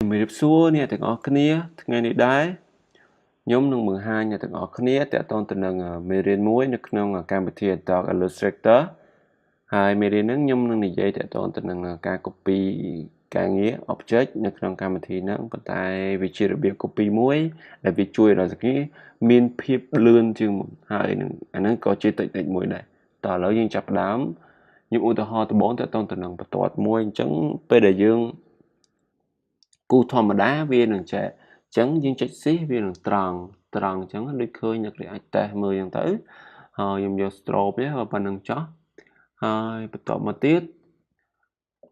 Mình điệp xua nèទាំងអស់គ្នាថ្ងៃនេះដែរខ្ញុំនឹងបង្ហាញអ្នកទាំងអស់គ្នាទាក់ទងទៅនឹងមេរៀនមួយនៅក្នុងកម្មវិធី Adobe Illustrator ហើយមេរៀនហ្នឹងខ្ញុំនឹងនិយាយទាក់ទងទៅនឹងការ copy ការងារ object នៅក្នុងកម្មវិធីហ្នឹងប៉ុន្តែវាជារបៀប copy មួយដែលវាជួយដល់គេមានភាពលឿនជាងមុនហើយនឹងអាហ្នឹងក៏ជា technique មួយដែរតោះឥឡូវយើងចាប់ផ្ដើមខ្ញុំឧទាហរណ៍ដំបូងទាក់ទងទៅនឹងបន្ទាត់មួយអញ្ចឹងពេលដែលយើងគូធម្មតាវានឹងចែកអញ្ចឹងយើងចុច shift វានឹងត្រង់អញ្ចឹងដូចឃើញអ្នកអាចតេស្តមើលអញ្ចឹងទៅហើយខ្ញុំយក stroke ទេប៉ុណ្្នឹងចោះហើយបន្តមកទៀត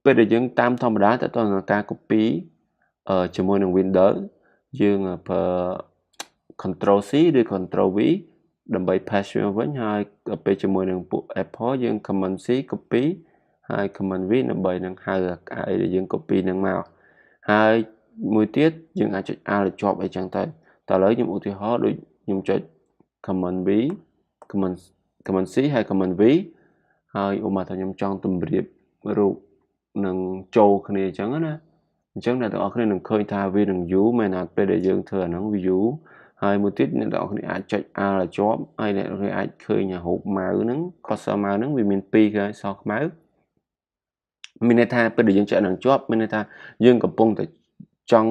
ពេលដែលយើងតាមធម្មតាទៅដល់ការ copy ជាមួយនឹង Windows យើងប្រើ Ctrl C ឬ Ctrl V ដើម្បី paste វាវិញហើយពេលជាមួយនឹងពួក Apple យើង Command C copy ហើយ Command V ដើម្បីនឹងហៅឲ្យដែលយើង copy នឹងមកហើយមួយទៀតយើងអាចចុច Alt ឲ្យជាប់អីចឹងទៅតែឥឡូវខ្ញុំឧទាហរណ៍ដូចខ្ញុំចុច Command V Command C ហើយ Command V ហើយឧបមាថាខ្ញុំចង់តម្រៀបរូបនឹងចូលគ្នាអញ្ចឹងណាអញ្ចឹងអ្នកទាំងអស់គ្នានឹងឃើញថាវានឹងយូរមែនណាពេលដែលយើងធ្វើអាហ្នឹងវាយូរហើយមួយទៀតអ្នកទាំងអស់គ្នាអាចចុច Alt ឲ្យជាប់ហើយអ្នកទាំងអស់គ្នាអាចឃើញរូបម៉ៅហ្នឹង cursor ម៉ៅហ្នឹងវាមាន2គឺសខ្មៅមានន័យថាពេលដែលយើងចុចហ្នឹងជាប់មានន័យថាយើងកំពុងតែចង់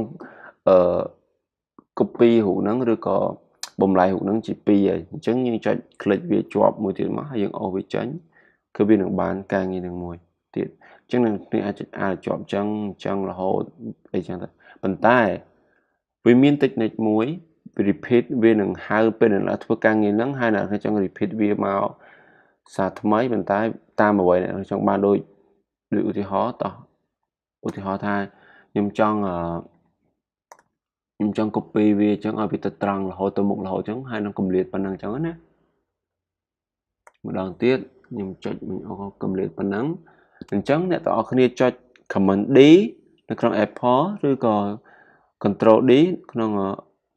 copy រូបហ្នឹងឬក៏បំលែងរូបហ្នឹងជា2ហើយអញ្ចឹងយើងចុច click វាជាប់មួយទៀតមកហើយយើងអូសវាចេញគឺវានឹងបានការងារនឹងមួយទៀតអញ្ចឹងនឹងគ្នាអាចចុច Alt ជាប់អញ្ចឹងរហូតអីចឹងទៅប៉ុន្តែវាមាន technique មួយ repeat វានឹងហៅពេលដែលធ្វើការងារហ្នឹងហើយអ្នកចង់ repeat វាមកសារថ្មីប៉ុន្តែតាមអ្វីអ្នកចង់បានដូចឧទាហរណ៍តោះឧទាហរណ៍ថាខ្ញុំចង់copy វាអញ្ចឹងឲ្យវាទៅត្រង់រហូតទៅមុខរហូតអញ្ចឹងហើយនឹងកម្រិតប៉ុណ្ណឹងអញ្ចឹងណាម្ដងទៀតខ្ញុំចុចកម្រិតប៉ុណ្ណឹងអញ្ចឹងអ្នកទាំងអស់គ្នាចុច Cmd D នៅក្នុង Apple ឬក៏ Ctrl D ក្នុង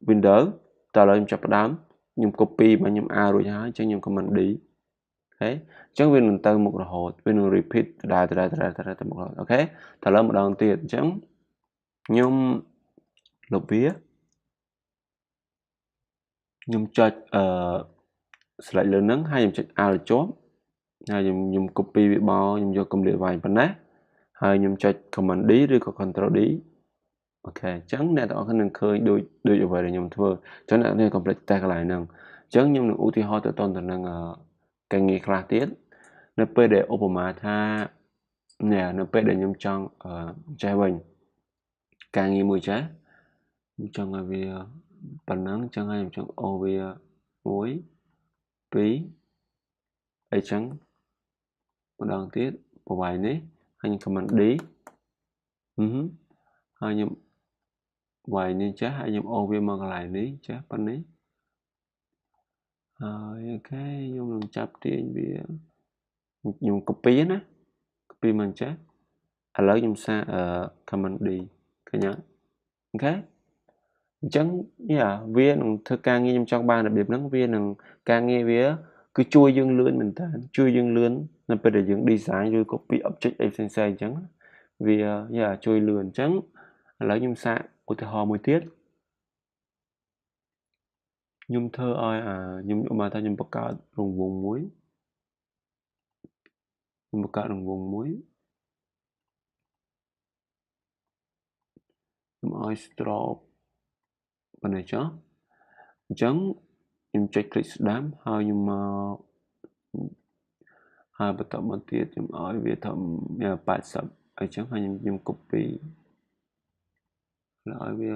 Windows តើឥឡូវខ្ញុំចាប់ផ្ដើមខ្ញុំ copy មកខ្ញុំអារួចហើយអញ្ចឹងខ្ញុំ Cmd D អូខេអញ្ចឹងវានឹងទៅមុខរហូតវានឹង repeat ដដែលទៅមុខរហូតអូខេតើឥឡូវម្ដងទៀតអញ្ចឹងខ្ញុំលុបវាខ្ញុំចុចselect លើហ្នឹងហើយខ្ញុំចុច Alt ជាប់ហើយខ្ញុំ copy វាមកខ្ញុំយកកម្រិតវាយប៉ុណ្ណេះហើយខ្ញុំចុច Command D ឬក៏ Ctrl D អូខេអញ្ចឹងអ្នកទាំងអស់គ្នានឹងឃើញដូចអ្វីដែលខ្ញុំធ្វើអញ្ចឹងអ្នកទាំងអស់គ្នាកុំភ្លេចតេស្តកន្លែងហ្នឹងអញ្ចឹងខ្ញុំនឹងឧទាហរណ៍ទៅតទៅនឹងការងារខ្លះទៀតនៅពេលដែលឧបមាថានៅពេលដែលខ្ញុំចង់ចេះវិញការងារមួយចេះខ្ញុំចង់ឲ្យវាប៉ុណ្ណឹងអញ្ចឹងហើយខ្ញុំចង់អូសវា1 2អីចឹងម្ដងទៀតប្រវាយនេះហើយខ្ញុំ Command D ហើយខ្ញុំវាយនេះចាស់ហើយខ្ញុំអូសវាមកកន្លែងនេះចាស់ប៉ុណ្នេះហើយអូខេខ្ញុំនឹងចាប់ទាញវាខ្ញុំ copy ណា copy មកចាស់ឥឡូវខ្ញុំសាកCommand D ឃើញអត់អូខេអញ្ចឹងវានឹងធ្វើការងារខ្ញុំចង់បានរបៀបហ្នឹងវានឹងការងារវាគឺជួយយើងលឿនមែនតើជួយយើងលឿននៅពេលដែលយើង design ឬ copy object អីផ្សេងៗអញ្ចឹងវាជួយលឿនអញ្ចឹងឥឡូវខ្ញុំសាកឧទាហរណ៍មួយទៀតខ្ញុំធ្វើឲ្យខ្ញុំឧបមាថាខ្ញុំបង្កើតរង្វង់មួយខ្ញុំឲ្យ stroke ប៉ុណ្ណេះចុះអញ្ចឹងខ្ញុំចុច click ស្ដាំហើយខ្ញុំមកហើយបន្តមកទៀតខ្ញុំឲ្យវាធំ80អញ្ចឹងហើយខ្ញុំ copy ឲ្យវា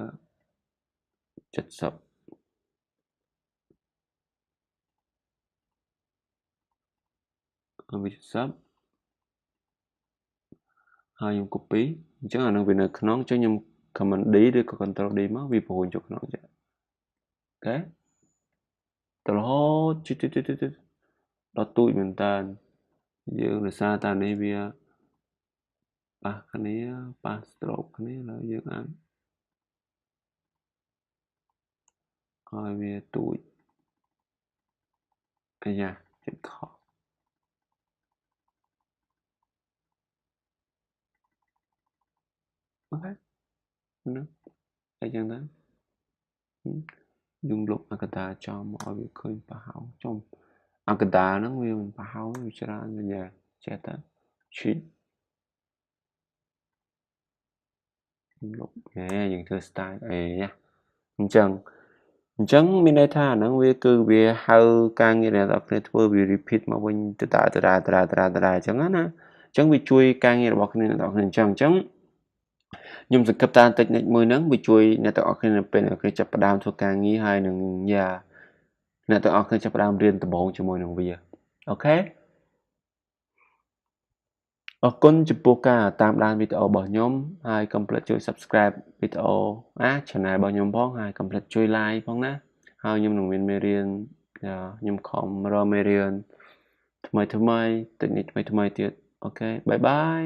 70ឲ្យវា70ហើយខ្ញុំ copy អញ្ចឹងអានឹងវានៅក្នុងអញ្ចឹងខ្ញុំ Command D ឬក៏ Ctrl D មកវាបញ្ចូលចូលក្នុងចា៎អូខេទៅរហូតដល់ទូចមែនតើយើងដោយសារតានេះវាប៉ះគ្នាប៉ះ stroke គ្នាហើយយើងអាចឲ្យវាទូចអាយ៉ាចិត្តខកអូខេ អីចឹងទៅយើងលុបអង្គតាចំមកឲ្យវាឃើញប្រហោងចំអង្គតាហ្នឹងវាមិនប្រហោងវាច្រើនវាយ៉ាចេះតែឈីលុបហេយើងធ្វើ style អីណាអញ្ចឹងមានន័យថាអាហ្នឹងវាគឺវាហៅការងារអ្នកនរគ្នាធ្វើវា repeat មកវិញដដែលអញ្ចឹងណាអញ្ចឹងវាជួយការងាររបស់គ្នាអ្នកនរគ្នាអញ្ចឹងខ្ញុំសង្កត់តាតិចនិចមួយហ្នឹងវាជួយអ្នកទាំងអស់គ្នានៅពេលអ្នកគ្នាចាប់ផ្ដើមធ្វើការងារហើយនឹងយ៉ាអ្នកទាំងអស់គ្នាចាប់ផ្ដើមរៀនដំបូងជាមួយនឹងវាអូខេអរគុណចំពោះការតាមដានវីដេអូរបស់ខ្ញុំហើយកុំភ្លេចជួយ Subscribe វីដេអូChannel របស់ខ្ញុំផងហើយកុំភ្លេចជួយ Like ផងណាហើយខ្ញុំនឹងមានមេរៀនខ្ញុំខំរកមេរៀនថ្មីតិចនិចថ្មីទៀតអូខេបាយបាយ